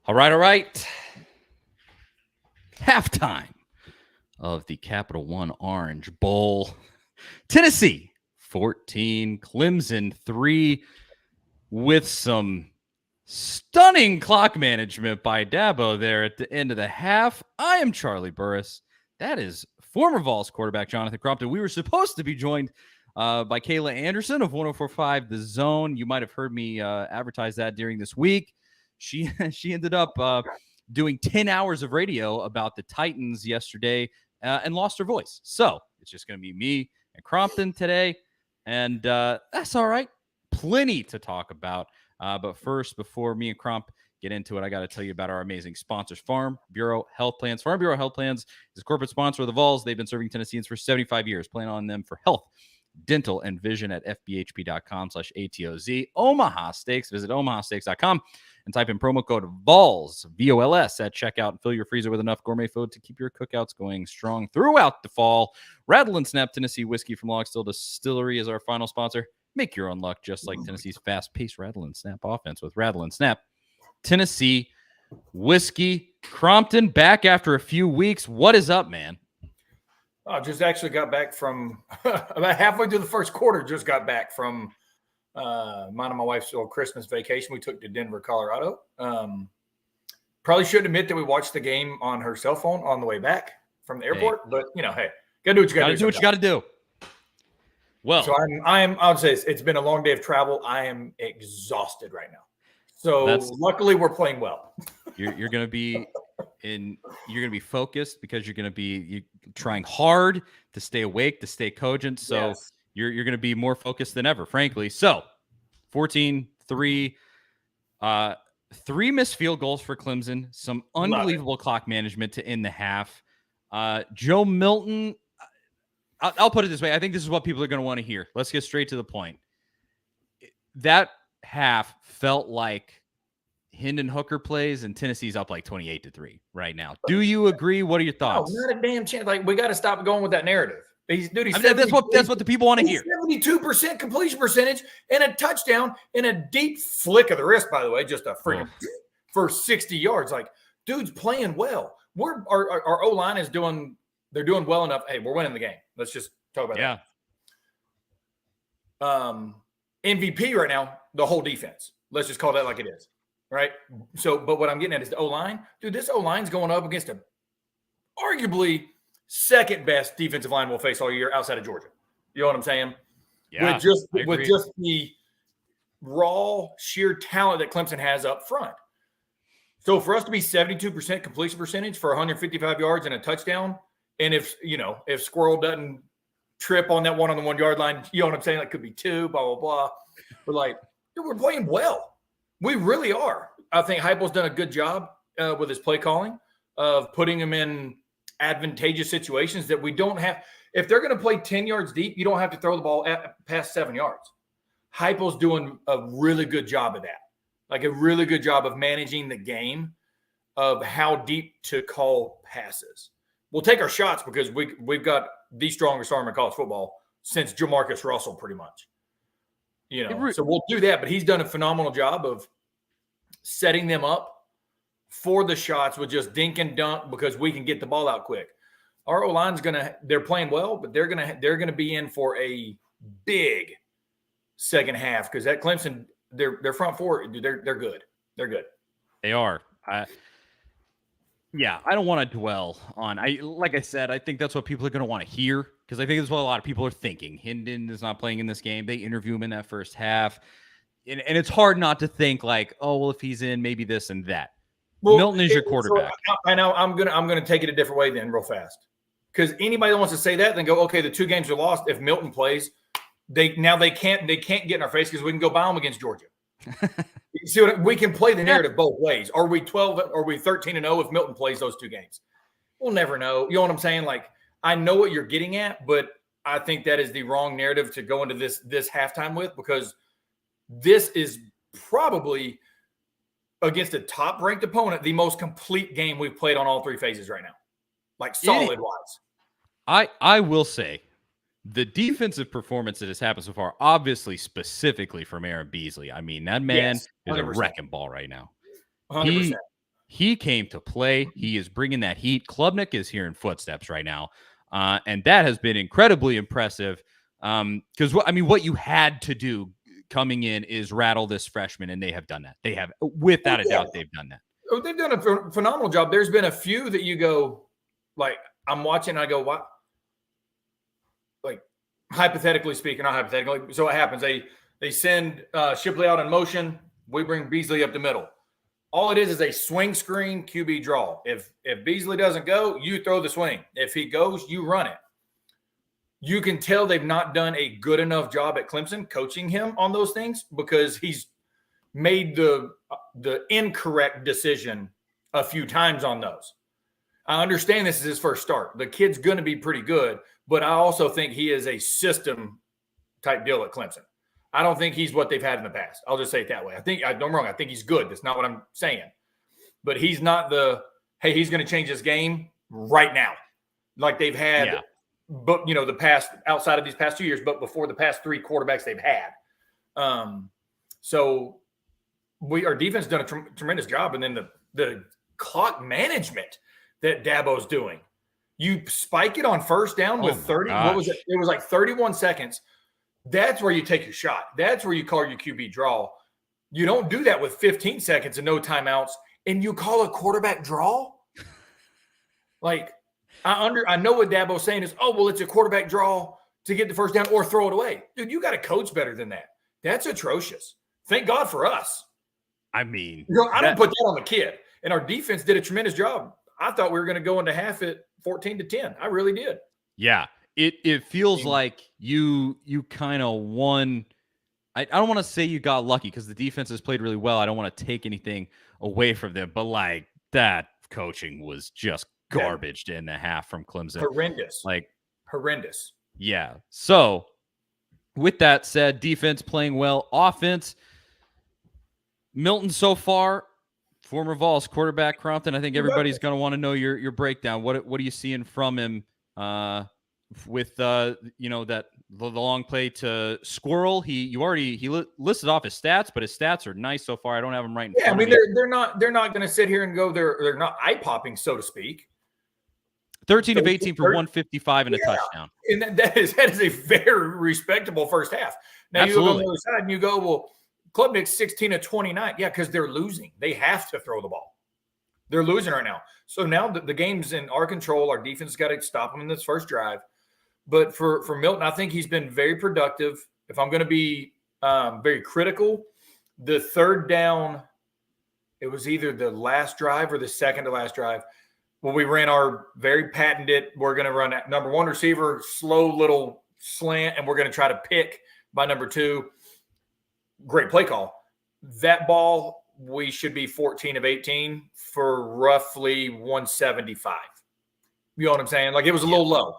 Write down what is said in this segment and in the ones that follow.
All right. Halftime of the Capital One Orange Bowl. Tennessee 14, Clemson 3, with some stunning clock management by Dabo there at the end of the half. I am Charlie Burris. That is former Vols quarterback Jonathan Crompton. We were supposed to be joined by Kayla Anderson of 104.5 The Zone. You might have heard me advertise that during this week. She ended up doing 10 hours of radio about the Titans yesterday and lost her voice. So it's just going to be me and Crompton today. And that's all right. Plenty to talk about. But first, before me and Cromp get into it, I got to tell you about our amazing sponsors, Farm Bureau Health Plans. Farm Bureau Health Plans is a corporate sponsor of the Vols. They've been serving Tennesseans for 75 years. Plan on them for health, dental, and vision at fbhp.com/ATOZ. Omaha Steaks. Visit omahasteaks.com and type in promo code VOLS, VOLS, at checkout and fill your freezer with enough gourmet food to keep your cookouts going strong throughout the fall. Rattle and Snap Tennessee Whiskey from Log Still Distillery is our final sponsor. Make your own luck just like Tennessee's fast-paced Rattle and Snap offense with Rattle and Snap Tennessee Whiskey. Crompton back after a few weeks. What is up, man? I just actually got back from about halfway through the first quarter. Just got back from mine and my wife's little Christmas vacation. We took to Denver, Colorado. Probably shouldn't admit that we watched the game on her cell phone on the way back from the airport, but you know, hey, gotta do what you gotta do. Do what you gotta do. Well, so I would say it's been a long day of travel. I am exhausted right now. So luckily we're playing well. You're gonna be focused because you're gonna be trying hard to stay awake, to stay cogent. So yes. You're gonna be more focused than ever, frankly. So 14-3, 3 missed field goals for Clemson, some unbelievable clock management to end the half. Joe Milton. I'll put it this way. I think this is what people are going to want to hear. Let's get straight to the point. That half felt like Hendon Hooker plays and Tennessee's up like 28-3 right now. Do you agree? What are your thoughts? No, not a damn chance. Like, we got to stop going with that narrative. That's what the people want to hear. 72% completion percentage and a touchdown and a deep flick of the wrist, by the way, just a freaking for 60 yards. Like, dude's playing well. Our O-line is doing – they're doing well enough. Hey, we're winning the game. Let's just talk about that. MVP right now, the whole defense. Let's just call that like it is, right? So, but what I'm getting at is the O-line. Dude, this O-line's going up against a arguably second best defensive line we'll face all year outside of Georgia. You know what I'm saying? Yeah, with just the raw, sheer talent that Clemson has up front. So for us to be 72% completion percentage for 155 yards and a touchdown, and if Squirrel doesn't trip on that one on the 1 yard line, you know what I'm saying? That could be 2, blah, blah, blah. We're like, dude, we're playing well. We really are. I think Heupel's done a good job with his play calling of putting them in advantageous situations that we don't have. If they're going to play 10 yards deep, you don't have to throw the ball past 7 yards. Heupel's doing a really good job of that. Like a really good job of managing the game of how deep to call passes. We'll take our shots because we've got the strongest arm in college football since Jamarcus Russell, pretty much. So we'll do that. But he's done a phenomenal job of setting them up for the shots with just dink and dunk because we can get the ball out quick. Our O-line's they're playing well, but they're gonna be in for a big second half because that Clemson, their front four, they're good. They're good. They are. Yeah, I don't want to dwell on. Like I said, I think that's what people are going to want to hear because I think that's what a lot of people are thinking. Hendon is not playing in this game. They interview him in that first half, and it's hard not to think like, oh, well, if he's in, maybe this and that. Well, Milton is your quarterback. I know. I'm gonna take it a different way then, real fast, because anybody that wants to say that, then go, okay, the 2 games are lost. If Milton plays, they can't get in our face because we can go buy them against Georgia. You see we can play the narrative both ways. Are we 12? Are we 13-0 if Milton plays those 2 games? We'll never know. You know what I'm saying? Like, I know what you're getting at, but I think that is the wrong narrative to go into this halftime with because this is probably against a top-ranked opponent the most complete game we've played on all 3 phases right now, like solid-wise. I will say the defensive performance that has happened so far, obviously specifically from Aaron Beasley. I mean, that man is a wrecking ball right now. 100%. He came to play. He is bringing that heat. Klubnik is hearing footsteps right now. And that has been incredibly impressive. Because, what you had to do coming in is rattle this freshman, and they have done that. They have, without a doubt, they've done that. Oh, they've done a phenomenal job. There's been a few that you go, like, I'm watching, and I go, what? Like, hypothetically speaking, not hypothetically. So what happens? They send Shipley out in motion. We bring Beasley up the middle. All it is a swing screen QB draw. If Beasley doesn't go, you throw the swing. If he goes, you run it. You can tell they've not done a good enough job at Clemson coaching him on those things because he's made the incorrect decision a few times on those. I understand this is his first start. The kid's going to be pretty good, but I also think he is a system type deal at Clemson. I don't think he's what they've had in the past. I'll just say it that way. I'm wrong. I think he's good. That's not what I'm saying. But he's not hey, he's going to change this game right now. Like they've had, but the past, outside of these past 2 years, but before the past 3 quarterbacks they've had. So our defense done a tremendous job. And then the clock management that Dabo's doing. You spike it on first down with 30. What was it? It was like 31 seconds. That's where you take your shot. That's where you call your QB draw. You don't do that with 15 seconds and no timeouts, and you call a quarterback draw? Like, I know what Dabo's saying is, it's a quarterback draw to get the first down or throw it away. Dude, you got to coach better than that. That's atrocious. Thank God for us. I mean, I don't put that on the kid. And our defense did a tremendous job. I thought we were going to go into half at 14-10. I really did. Yeah. It feels like you kind of won. I don't want to say you got lucky because the defense has played really well. I don't want to take anything away from them, but like that coaching was just garbage in the half from Clemson. Horrendous. Horrendous. Yeah. So with that said, defense playing well, offense. Milton so far, former Vols quarterback Crompton. I think everybody's going to want to know your breakdown. What are you seeing from him? With that the long play to Squirrel, he listed off his stats, but his stats are nice so far. I don't have them right in front of me. they're not going to sit here and go they're not eye popping, so to speak. 13 of 18 for 155 and a touchdown, and that is a very respectable first half. Now you go on the other side and you go, well, Klubnik's 16 of 29, because they're losing. They have to throw the ball. They're losing right now. So now the game's in our control. Our defense has got to stop them in this first drive. But for Milton, I think he's been very productive. If I'm going to be very critical, the third down, it was either the last drive or the second to last drive. Well, we ran our very patented, we're going to run number 1 receiver, slow little slant, and we're going to try to pick by number 2. Great play call. That ball, we should be 14 of 18 for roughly 175. You know what I'm saying? Like, it was a little low.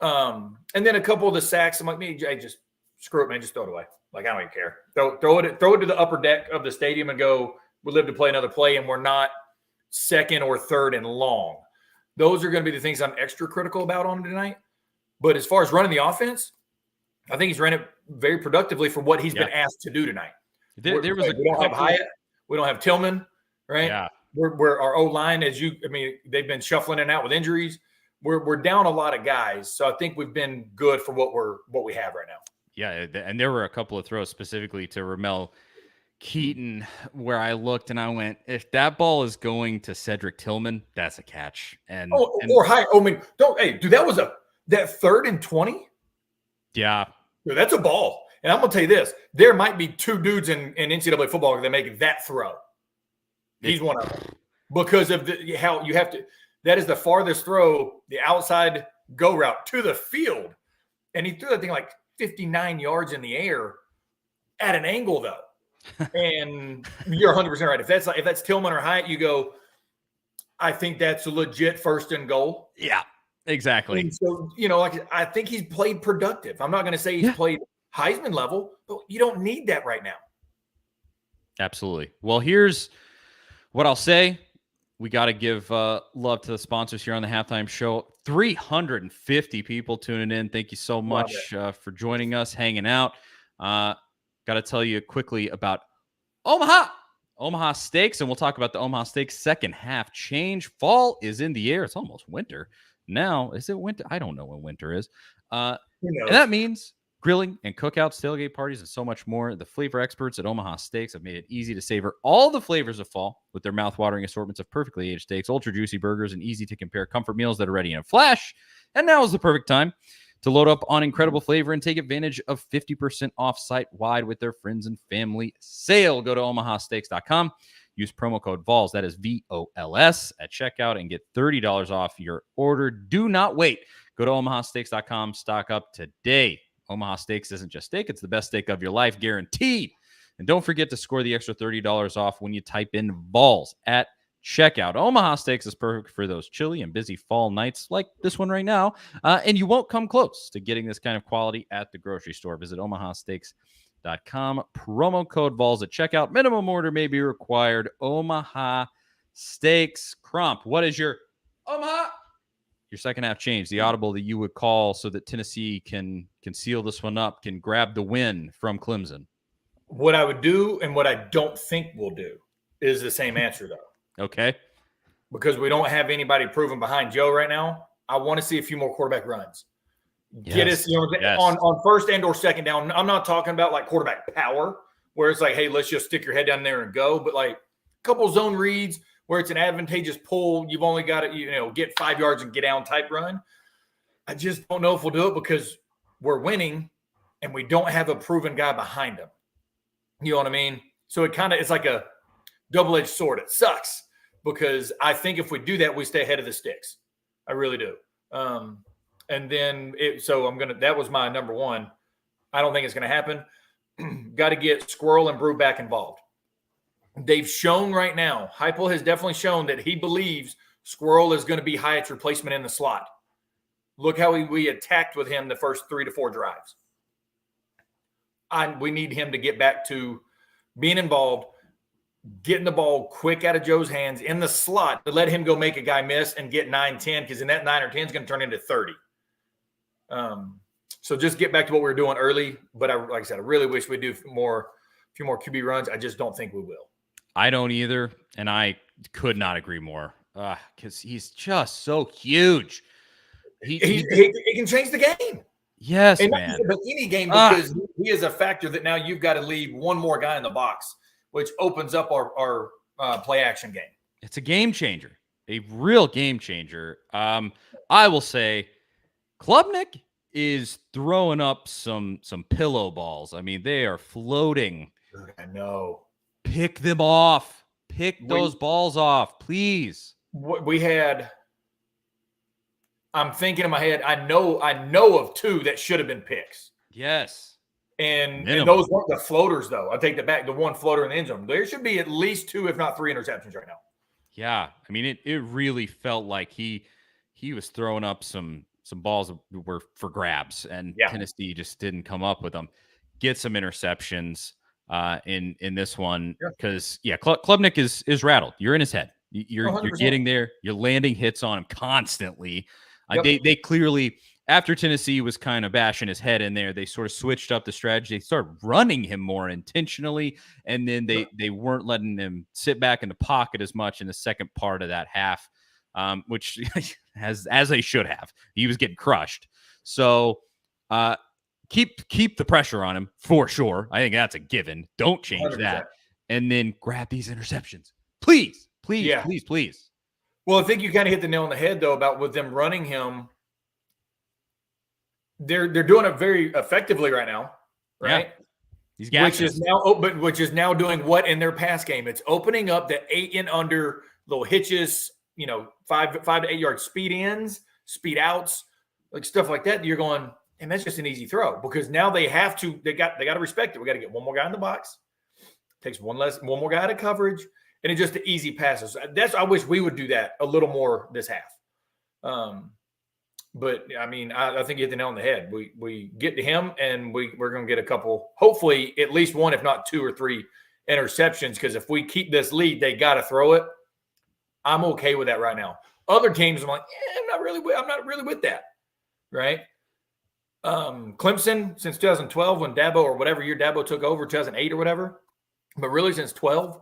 And then a couple of the sacks, I'm like, just screw it, man. Just throw it away. Like, I don't even care. Throw it to the upper deck of the stadium and go, we live to play another play, and we're not second or third and long. Those are going to be the things I'm extra critical about on him tonight. But as far as running the offense, I think he's ran it very productively for what he's been asked to do tonight. We don't have Hyatt. We don't have Tillman, right? Yeah. We're our O-line, they've been shuffling in and out with injuries. We're down a lot of guys, so I think we've been good for what we have right now. Yeah, and there were a couple of throws specifically to Ramel Keaton where I looked and I went, if that ball is going to Cedric Tillman, that's a catch. Or Hyatt. That was that 3rd and 20. Yeah, dude, that's a ball. And I'm gonna tell you this: there might be 2 dudes in NCAA football that make that throw. He's one of them because of how you have to. That is the farthest throw, the outside go route to the field. And he threw that thing like 59 yards in the air at an angle, though. And you're 100% right. If that's Tillman or Hyatt, you go, I think that's a legit 1st and goal. Yeah, exactly. And so, I think he's played productive. I'm not going to say he's played Heisman level, but you don't need that right now. Absolutely. Well, here's what I'll say. We got to give love to the sponsors here on the Halftime Show. 350 people tuning in. Thank you so much for joining us, hanging out. Got to tell you quickly about Omaha Omaha Steaks, and we'll talk about the Omaha Steaks second half change. Fall is in the air. It's almost winter. Now, is it winter? I don't know when winter is. And that means grilling and cookouts, tailgate parties, and so much more. The flavor experts at Omaha Steaks have made it easy to savor all the flavors of fall with their mouth-watering assortments of perfectly aged steaks, ultra-juicy burgers, and easy-to-compare comfort meals that are ready in a flash. And now is the perfect time to load up on incredible flavor and take advantage of 50% off site-wide with their friends and family sale. Go to omahasteaks.com. Use promo code VOLS, that is VOLS, at checkout and get $30 off your order. Do not wait. Go to omahasteaks.com. Stock up today. Omaha Steaks isn't just steak. It's the best steak of your life, guaranteed. And don't forget to score the extra $30 off when you type in VOLS at checkout. Omaha Steaks is perfect for those chilly and busy fall nights like this one right now. And you won't come close to getting this kind of quality at the grocery store. Visit omahasteaks.com. Promo code VOLS at checkout. Minimum order may be required. Omaha Steaks. Cromp, what is your Omaha? Your second half change, the audible that you would call so that Tennessee can seal this one up, can grab the win from Clemson. What I would do and what I don't think we'll do is the same answer, though. Okay. Because we don't have anybody proven behind Joe right now. I want to see a few more quarterback runs. Yes. Get us on first and or second down. I'm not talking about like quarterback power, where it's like, hey, let's just stick your head down there and go. But like a couple zone reads where it's an advantageous pull. You've only got to, get 5 yards and get down type run. I just don't know if we'll do it because we're winning and we don't have a proven guy behind him. You know what I mean? So it's like a double-edged sword. It sucks because I think if we do that, we stay ahead of the sticks. I really do. And then that was my number one. I don't think it's going to happen. Got to get Squirrel and Brew back involved. They've shown right now, Heupel has definitely shown that he believes Squirrel is going to be Hyatt's replacement in the slot. Look how we attacked with him the first 3 to 4 drives. We need him to get back to being involved, getting the ball quick out of Joe's hands in the slot to let him go make a guy miss and get 9-10, because then that 9 or 10 is going to turn into 30. So just get back to what we were doing early. But like I said, I really wish we'd do a few more QB runs. I just don't think we will. I don't either, and I could not agree more because he's just so huge. He can change the game. Yes, and man. But any game, because he is a factor that now you've got to leave one more guy in the box, which opens up our play action game. It's a game changer, a real game changer. I will say Klubnik is throwing up some pillow balls. I mean, they are floating. I know. Pick them off. Pick those balls off, please. What we had, I'm thinking in my head, I know of 2 that should have been picks. Yes. And those weren't the floaters, though. I take that back. The one floater in the end zone. There should be at least 2, if not 3 interceptions right now. Yeah. I mean, it really felt like he was throwing up some balls that were for grabs, and Tennessee just didn't come up with them. Get some interceptions in this one because Klubnik is rattled. You're in his head. You're getting there. You're landing hits on him constantly. They clearly, after Tennessee was kind of bashing his head in there, they sort of switched up the strategy. They started running him more intentionally, and then they weren't letting him sit back in the pocket as much in the second part of that half, which as they should have. He was getting crushed. So keep the pressure on him for sure. I think that's a given. Don't change 100%. That. And then grab these interceptions. Please. Well, I think you kind of hit the nail on the head, though, about with them running him. They're doing it very effectively right now, right? Yeah. Which is now doing what in their pass game? It's opening up the 8 and under little hitches, 5 to 8 yard speed ins, speed outs, like stuff like that. You're going, and that's just an easy throw because now they got to respect it. We got to get one more guy in the box. Takes one more guy out of coverage, and it's just the easy passes. I wish we would do that a little more this half. But I mean, I think you hit the nail on the head. We get to him, and we're going to get a couple, hopefully at least 1, if not 2 or 3 interceptions. Because if we keep this lead, they got to throw it. I'm okay with that right now. Other teams, I'm like, I'm not really with that, right? Clemson since 2012 when Dabo or whatever year Dabo took over, 2008 or whatever, but really since 12,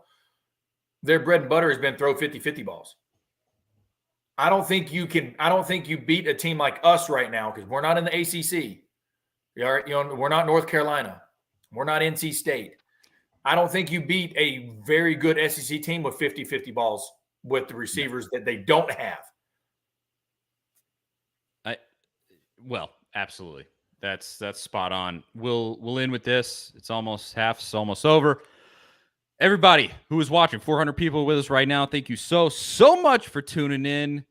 their bread and butter has been throw 50-50 balls. I don't think you beat a team like us right now because we're not in the ACC. We're not North Carolina. We're not NC State. I don't think you beat a very good SEC team with 50-50 balls with the receivers that they don't have. Well, absolutely. That's spot on. We'll end with this. It's almost almost over. Everybody who is watching, 400 people with us right now, thank you so much for tuning in.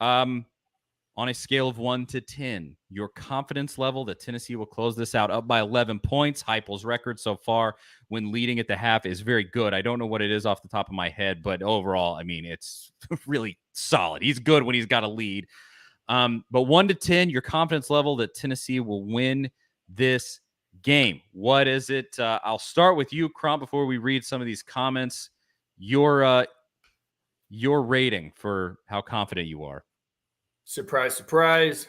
On a scale of 1 to 10, your confidence level that Tennessee will close this out up by 11 points. Heupel's record so far when leading at the half is very good. I don't know what it is off the top of my head, but overall, I mean, it's really solid. He's good when he's got a lead. But 1 to 10, your confidence level that Tennessee will win this game. What is it? I'll start with you, Crump, before we read some of these comments. Your rating for how confident you are. Surprise, surprise.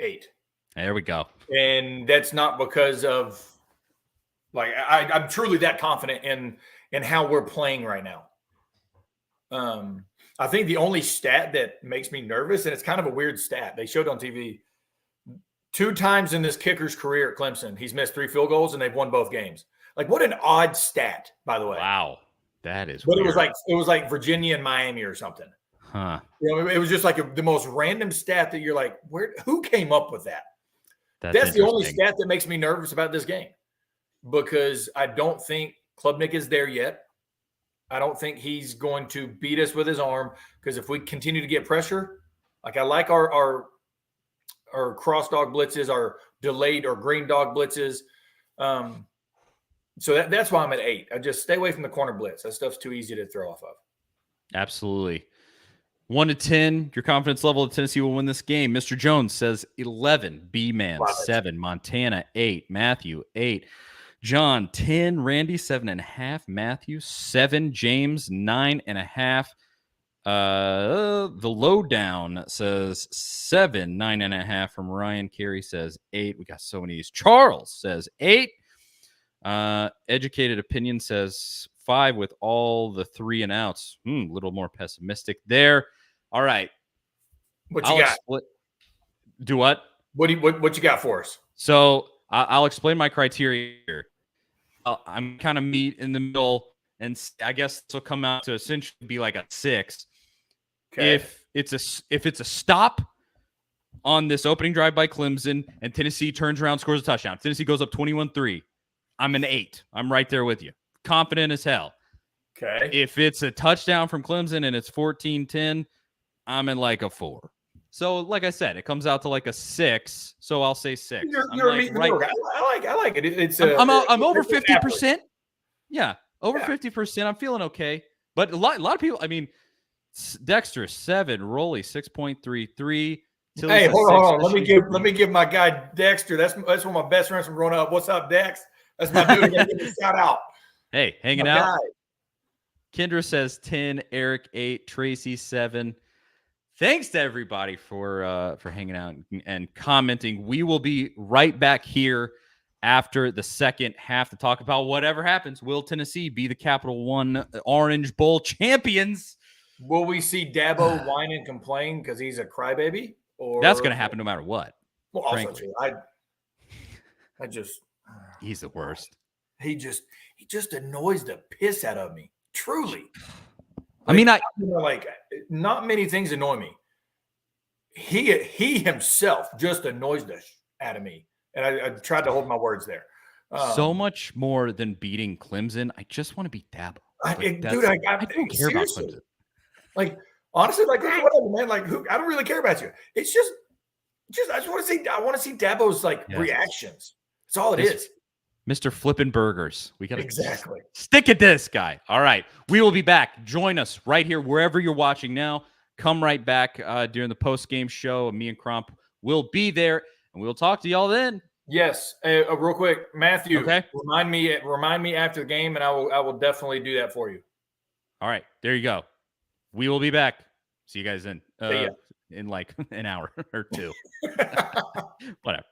8. There we go. And that's not because of I'm truly that confident in how we're playing right now. I think the only stat that makes me nervous, and it's kind of a weird stat, they showed on TV, 2 times in this kicker's career at Clemson, he's missed 3 field goals and they've won both games. Like, what an odd stat, by the way. Wow. That is weird. It was like Virginia and Miami or something. Huh. It was just like the most random stat that you're like, who came up with that? That's the only stat that makes me nervous about this game, because I don't think Klubnik is there yet. I don't think he's going to beat us with his arm, because if we continue to get pressure, I like our cross dog blitzes, our delayed or green dog blitzes. So that's why I'm at 8. I just stay away from the corner blitz. That stuff's too easy to throw off of. Absolutely. 1 to 10, your confidence level of Tennessee will win this game. Mr. Jones says 11. B-Man, 7. Montana, 8. Matthew, 8. John, 10. Randy, 7.5. Matthew, 7. James, 9.5. The Lowdown says 7. 9.5 from Ryan. Carey says 8. We got so many of these. Charles says 8. Educated Opinion says 5 with all the 3 and outs. A little more pessimistic there. All right. What you got? Do what? What you got for us? So I'll explain my criteria here. I'm kind of meet in the middle, and I guess this will come out to essentially be like a 6. Okay. If it's a stop on this opening drive by Clemson and Tennessee turns around, scores a touchdown, Tennessee goes up 21-3, I'm an 8. I'm right there with you. Confident as hell. Okay. If it's a touchdown from Clemson and it's 14-10, I'm in like a 4. So, like I said, it comes out to like a 6. So I'll say 6. You're like, right. I like it. I'm over 50%. Yeah, over 50%. I'm feeling okay. But a lot of people. I mean, Dexter 7, Rolly 6.33. Hey, hold on. Let me give my guy Dexter. That's one of my best friends from growing up. What's up, Dex? That's my dude. Give me a shout out. Hey, hanging out. Guy. Kendra says 10. Eric 8. Tracy 7. Thanks to everybody for hanging out and commenting. We will be right back here after the second half to talk about whatever happens. Will Tennessee be the Capital One Orange Bowl champions? Will we see Dabo whine and complain because he's a crybaby? Or that's going to happen no matter what. Well, also, he's the worst. He just annoys the piss out of me. Truly. Not many things annoy me. He himself just annoys the out of me, and I tried to hold my words there. So much more than beating Clemson. I just want to beat Dabo. I don't care about Clemson. Like, honestly, whatever, man. Like, I don't really care about you. It's just I just want to see Dabo's reactions. That's all it is. Mr. Flippin' Burgers. We got to exactly stick at this guy. All right. We will be back. Join us right here, wherever you're watching now. Come right back during the post-game show. Me and Crump will be there, and we'll talk to y'all then. Yes. Real quick, Matthew, okay. Remind me after the game, and I will definitely do that for you. All right. There you go. We will be back. See you guys in like an hour or 2. Whatever.